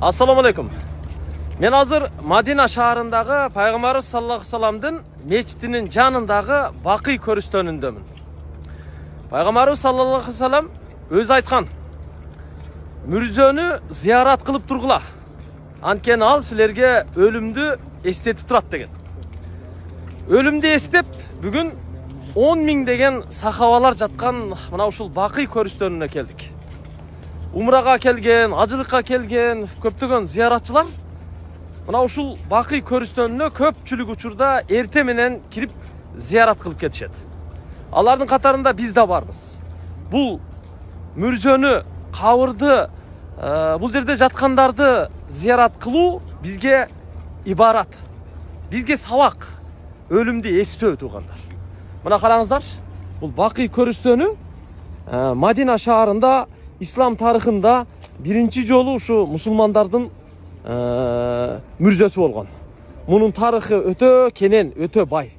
Assalamu alaikum. Men hazır Madina şaharındağı Peygamberimiz sallallahu aleyhi ve sellem'din meçitinin janındağı Baqi körüstönündömün. Peygamberimiz sallallahu aleyhi ve sellem öz aytkan. Mürzөнү ziyarat kılıp turgula. Antkeni al silerge ölümdü estetip turat degen. Ölümdü estep bugün 10 ming degen sahabalar jatkan mına uşul Baqi körüstönüne keldik. Umraga kelgen, acılıkka kelgen köптөгөн ziyaratçılar mına uşul Baqi körüstönüne köpçülük учурда эрте менен кирип ziyarat кылып кетишет. Алардын катарында биз да барбыз. Бул мүрзөнү, кабырды, бул жерде жаткандарды ziyarat кылуу бизге ибарат, бизге сабак, ölümdү эстөө туугандар. Мына караңыздар, бул Бақи көрүстөнү Мадина шаарында İslam тарыхында биринчи жолу ушу мусулмандардын мүрзөсү болгон. Мунун тарыхы өтө кенен, өтө бай.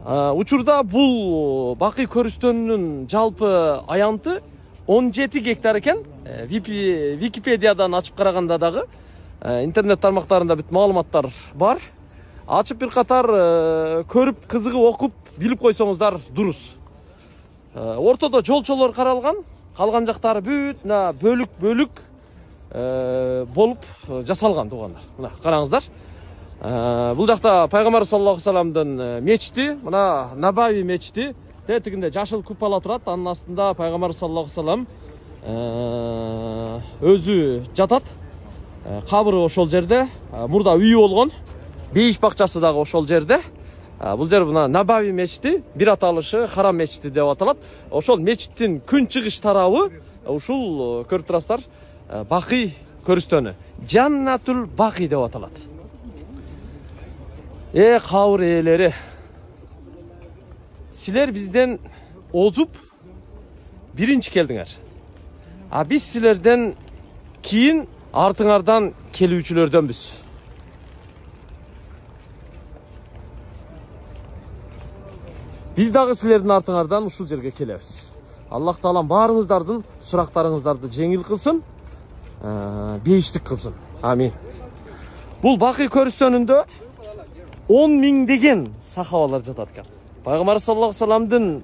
Учурда бул Бақи көрүстөнүнүн жалпы аянты 17 гектар экен. Википедиядан ачып караганда дагы интернет тармактарында бүт маалыматтар бар. Ачып бир катар көрүп, кызыгып окуп, билип койсоңуздар дурус. Ортодо жолчолор каралган, калган жактары бүт бөлүк болуп жасалган туугандар. Мына караңыздар. Бул жакта Пайгамбар саллаллаху алейхи ва салламдын мечити, мына Набави мечити, тегинде жашыл купала турат. Анын астында Пайгамбар саллаллаху алейхи ва саллам өзү жатат. Кабыры ошол жерде, мурда үйү болгон. Бейиш бакчасы дагы ошол жерде. Бул жер мына Набави мечити, бир аталышы Харам мечити деп аталат. Ошол мечиттин күнчыгыш тарабы ушул көрүп турасыздар, Бақи көрүстөнү. Жаннатул Бақи деп аталат. Кабыр ээлери. Силер бизден озуп биринчи келдиңер. Биз силерден кийин артыңардан келүүчүлөрдөнбүз. Биз дагы силердин артыңардан ушул жерге келебиз. Аллах Таалам баарыңыздардын сурактарыңыздарды жеңил кылсын, бейиштик кылсын. Амин. Бул Бақи көрүстөнүндө 10 миңдеген сахабалар жатат экен. Пайгамбар саллаллаху алейхи ва салламдын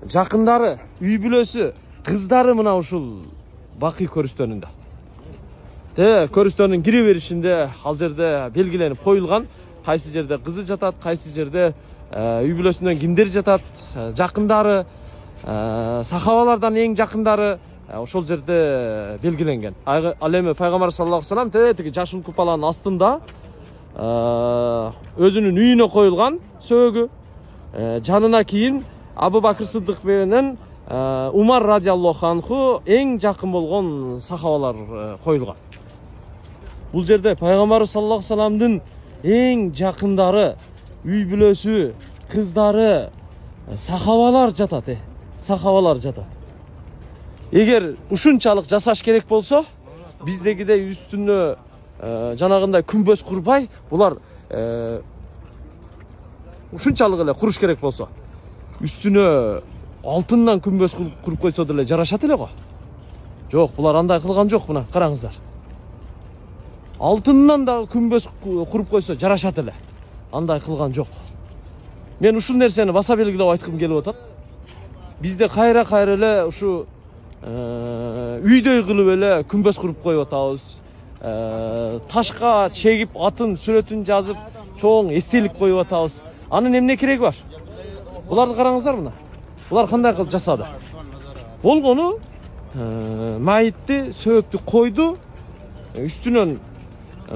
жакындары, үй бүлөсү, кыздары мына ушул Бақи көрүстөнүндө. Көрүстөнүн кире беришинде ал жерде белгиленип коюлган, кайсы жерде кызы жатат, кайсы жерде үй бүлөсүнөн кимдер жатат, жакындары, сахабалардан эң жакындары ошол жерде белгиленген. Ал эми Пайгамбар саллаллаху алейхи ва саллам теги жашыл купаланын астында өзүнүн үйүнө коюлган сөөгү, жанына кийин Абу Бакыр Сыддык менен Умар радиаллаху анху эң жакын болгон сахабалар коюлган. Бул жерде Пайгамбар саллаллаху алейхи ва салламдын эң жакындары, үй бүлөсү, кыздары, сахабалар жатат, сахабалар жатат. Эгер ушунчалык жасаш керек болсо, биздегидей үстүнө жанагындай күмбөз курбай, булар ушунчалык эле куруш керек болсо, үстүнө алтындан күмбөз куруп койсо деле жарашат эле го. Жок, булар андай кылган жок. Мына караңыздар. Алтындан да күмбөз куруп койсо жарашат эле. Андай кылган жок. Мен ушул нерсени баса белгилеп айткым келип атат. Бизде кайра эле ушу үйдөй кылып эле күмбөз куруп коюп атабыз. Ташка чегип атын сүрөтүн жазып, чоң эстелик коюп атабыз. Анын эмне кереги бар? Буларды караңыздар мына. Булар кандай кылып жасады? Болгону майытты, сөөктү койду, үстүнөн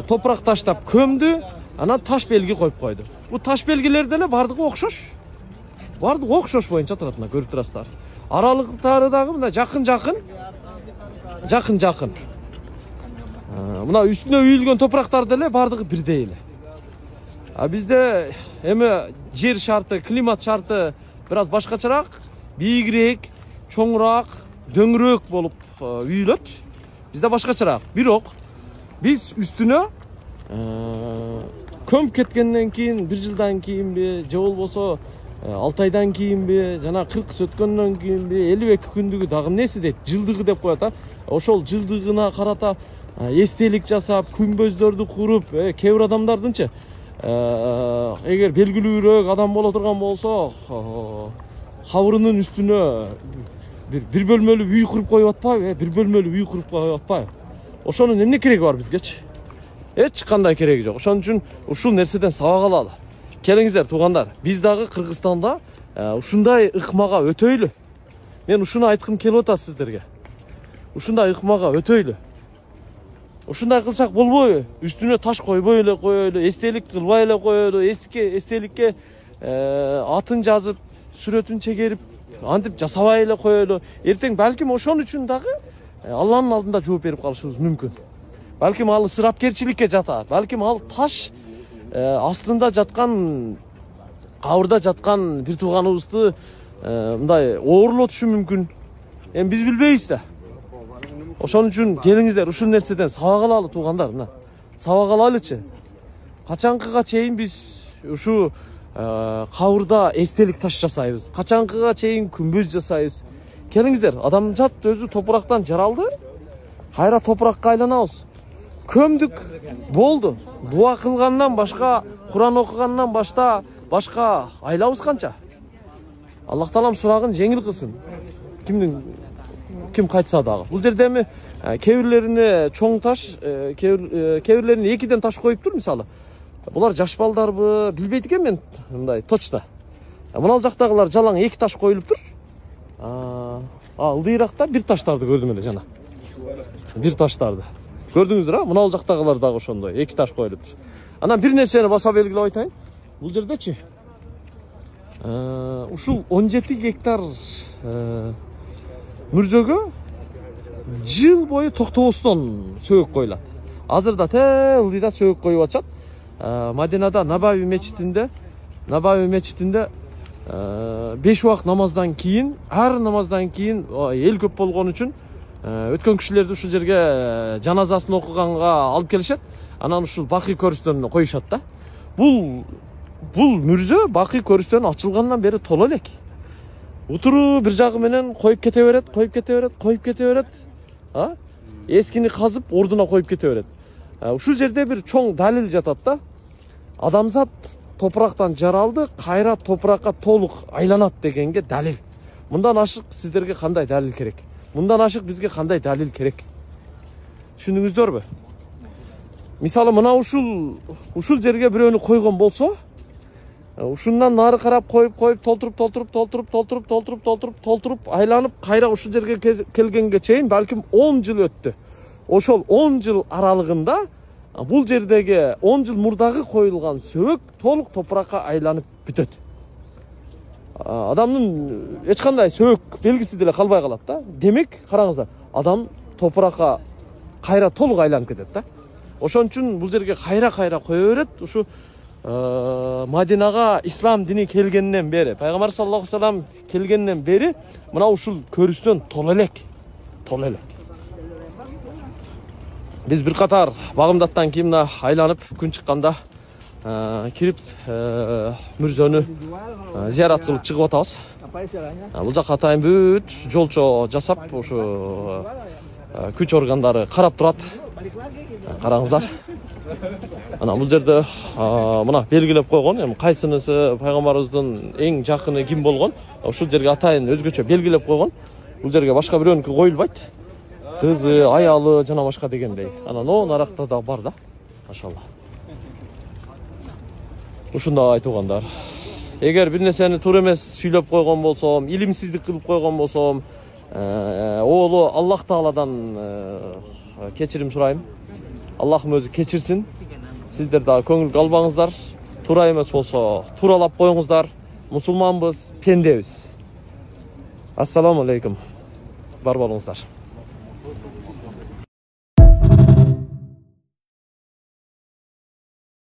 топурак таштап көмдү, анан таш белги коюп койду. Бул таш белгилер деле бардыгы окшош. Бардыгы окшош боюнча турат, мына көрүп турасыздар. Аралыктары дагы мына жакын. Мына үстүнө үйүлгөн топурактар деле бардыгы бирдей эле. Бизде эми жер шарты, климат шарты biraz башкачараак, бийигирээк, чоңураак, дөңүрөөк болуп үйүлөт. Бизде башкачараак. Бирок биз үстүнө көмүп кеткенден кийин, 1 жылдан кийинби, же болбосо 6 айдан кийинби, жана 40 өткөндөн кийинби, 52 күндүгү дагы эмнеси дейт, жылдыгы деп коет. Ошол жылдыгына карата эстелик жасап, күнбөздөрдү куруп, кээ бир адамдардынчы эгер белгилүүрөөк адам боло турган болсо, кабырынын үстүнө бир бөлмөлүү үй куруп коюп атпайбы? Бир бөлмөлүү үй куруп коюп атпайбы? Ошонун эмне кереги бар бизгечи? Эч кандай кереги жок. Ошон үчүн ушул нерседен сабак алалы. Келиңиздер туугандар, биз дагы Кыргызстанда ушундай ыкмага өтөйлү. Мен ушуну айткым келип атат сиздерге. Ушундай ыкмага өтөйлү. Ушундай кылсак болбойбу? Үстүнө таш койбой эле коелу, эстелик кылбай эле коелу, эстеликке атын жазып, сүрөтүн чегерип, антип жасабай эле коелу. Эртең балким ошон үчүн дагы Алланын алдында жооп берип калышыбыз мүмкүн. Балким ал ысырапкерчиликке жатат. Балким ал таш астында жаткан, кабырда жаткан бир тууганыбызды мындай оорлотушу мүмкүн. Эми биз билбейбиз да. Ошон үчүн келиңиздер ушул нерседен сабак алалы туугандар, мына. Сабак алайлычы. Качанкыга чейин биз ушу кабырда эстелик таш жасайбыз. Качанкыга чейин күмбөз жасайбыз. Келиңиздер, адамзат өзү топурактан жаралды. Кайра топуракка айланабыз. Көмдүк болду. Дуа кылгандан башка, Куран окугандан башка айлабыз канча? Аллах таалам сурагын жеңил кылсын. Ким кайтса дагы. Бул жерде эми кээ бирлерине чоң таш, кээ бирлерине экиден таш коюптур мисалы. Булар жаш балдарбы, билбейт экен мен мындай точно. Мына жактагылар жалаң эки таш коюлуптур. Ылдыйракта бир таштарды көрдүм эле жана. Бир таштарды. Көрдүңүздөр, мына жактагылар дагы ошондой эки таш коюлуптур. Анан бир нерсени баса белгилеп айтайын. Бул жердечи ушул 17 гектар мүрзөгө жыл бою токтобостон сөөгүк коюлат. Азырда ылдыйда сөөгүк коюп атышат. Мадинада Набави мечитинде 5 убак намаздан кийин, ар намаздан кийин эл көп болгон үчүн өткөн кишилерди ушул жерге жаназасын окуганга алып келишет. Анан ушул Бакый көрүстөрүнө коюшат да. Бул мүрзө Бакый көрүстөрүн ачылгандан бери толо элек. Утуру бир жагы менен коюп кете берет. Эскини казып ордуна коюп кете берет. Ушул жерде бир чоң далил жатат да. Адамзат топурактан жаралды, кайра топуракка толук айланат дегенге далил. Мындан ашык сиздерге кандай далил керек? Мындан ашык бизге кандай далил керек? Түшүндүңүздөрбү? Мисалы мына ушул жерге бирөөнү койгон болсо, ушундан нары карап коюп толтуруп айланып кайра ушул жерге келгенге чейин балким 10 жыл өттү. Ошол 10 жыл аралыгында бул жердеги 10 жыл мурдагы коюлган сөөгүк толук топуракка айланып бүтөт. Адамдын эч кандай сөөгүк белгиси деле калбай калат да. Демек, караңыздар, адам топуракка кайра толук айланып кетет да. Ошон үчүн бул жерге кайра кое берет. Ушу Мадинага ислам дини келгенден бери, пайгамбар саллаллаху алейхи вассалам келгенден бери мына ушул көрүстөн толо элек. Биз бир катар багымдаттан кийин мына айланып күн чыкканда кирип мүрзөнү зыярат кылып чыгып атабыз. Бул жакка атайын бүт жолчо жасап, ушу күч органдары карап турат. Караңыздар. Анан бул жерде мына белгилеп койгон, эми кайсынысы пайгамбарыбыздын эң жакыны ким болгон, ушул жерге атайын өзгөчө белгилеп койгон. Бул жерге башка бирөөнүкү коюлбайт. Кызы, аялы жана башка дегендей. Анан о наракта да бар да. Машалла. Ушундай айтылгандар. Эгер бир нерсени туура эмес сүйлөп койгон болсом, илимсиздик кылып койгон болсом, оолу Аллах Тааладан кечирим сурайм. Аллахым өзү кечирсин. Сиздер дагы көңүл албаңыздар. Туура эмес болсо тууралап коюңуздар. Мусулманбыз, пендебиз. Ассаламу алейкум. Бар болуңуздар.